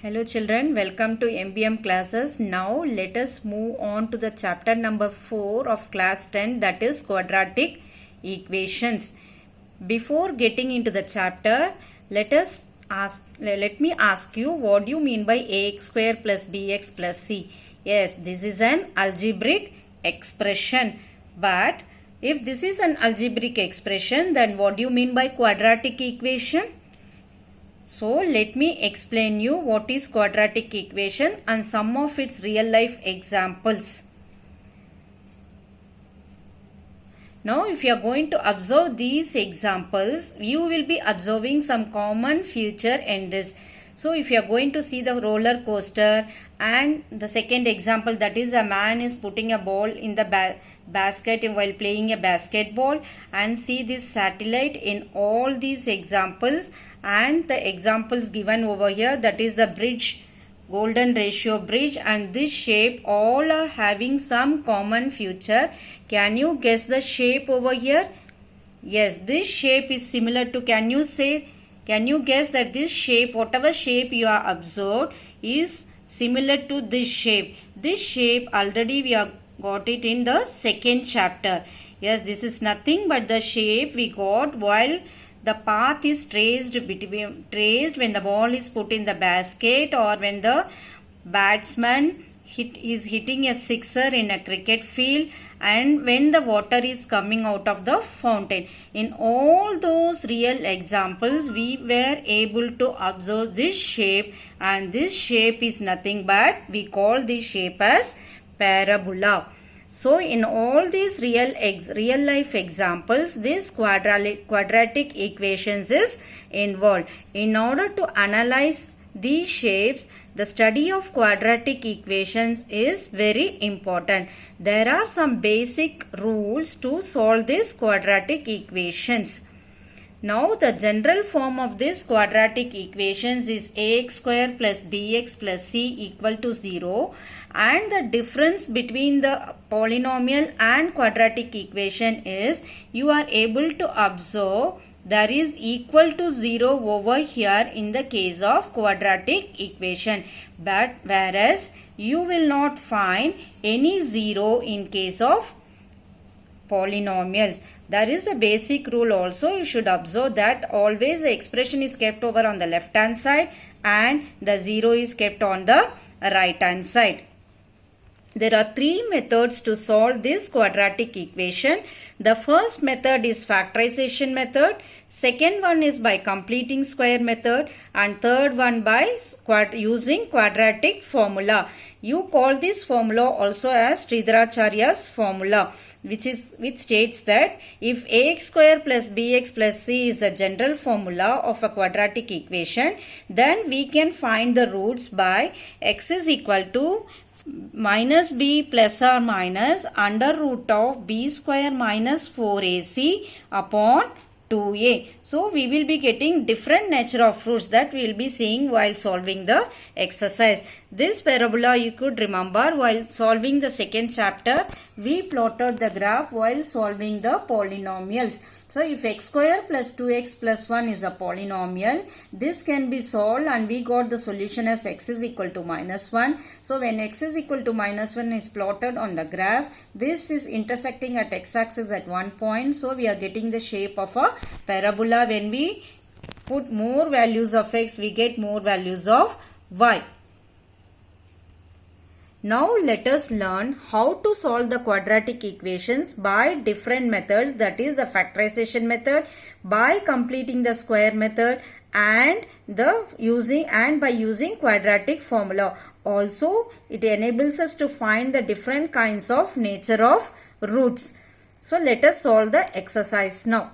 Hello children, welcome to MBM classes. Now let us move on to the chapter number 4 of class 10, that is quadratic equations. Before getting into the chapter, let me ask you, what do you mean by ax square plus bx plus c? Yes, this is an algebraic expression. But if this is an algebraic expression, then what do you mean by quadratic equation? So let me explain you what is quadratic equation and some of its real life examples. Now if you are going to observe these examples, you will be observing some common feature in this. So if you are going to see the roller coaster and the second example, that is a man is putting a ball in the basket while playing a basketball, and see this satellite in all these examples, and the examples given over here, that is the bridge, golden ratio bridge, and this shape, all are having some common feature. Can you guess the shape over here? Yes, this shape is similar to, can you guess that this shape, whatever shape you are observed, is similar to this shape? This shape already we have got it in the second chapter. Yes, this is nothing but the shape we got while the path is traced when the ball is put in the basket, or when the batsman is hitting a sixer in a cricket field, and when the water is coming out of the fountain. In all those real examples, we were able to observe this shape, and this shape is nothing but, we call this shape as parabola. So in all these real life examples, this quadratic equations is involved. In order to analyze these shapes, the study of quadratic equations is very important. There are some basic rules to solve these quadratic equations. Now the general form of this quadratic equations is ax square plus bx plus c equal to 0, and the difference between the polynomial and quadratic equation is, you are able to observe there is equal to 0 over here in the case of quadratic equation, but whereas you will not find any 0 in case of polynomials. There is a basic rule also, you should observe that always the expression is kept over on the left hand side and the 0 is kept on the right hand side. There are three methods to solve this quadratic equation. The first method is factorization method, second one is by completing square method, and third one by using quadratic formula. You call this formula also as Sridharacharya's formula, which states that if ax square plus bx plus c is the general formula of a quadratic equation, then we can find the roots by x is equal to minus b plus or minus under root of b square minus 4ac upon 2a. So we will be getting different nature of roots that we will be seeing while solving the exercise. This parabola you could remember while solving the second chapter, we plotted the graph while solving the polynomials. So if x square plus 2x plus 1 is a polynomial, this can be solved, and we got the solution as x is equal to minus 1. So when x is equal to minus 1 is plotted on the graph, this is intersecting at x-axis at one point. So we are getting the shape of a parabola. When we put more values of x, we get more values of y. Now let us learn how to solve the quadratic equations by different methods, that is the factorization method, by completing the square method, and by using quadratic formula. Also it enables us to find the different kinds of nature of roots. So let us solve the exercise now.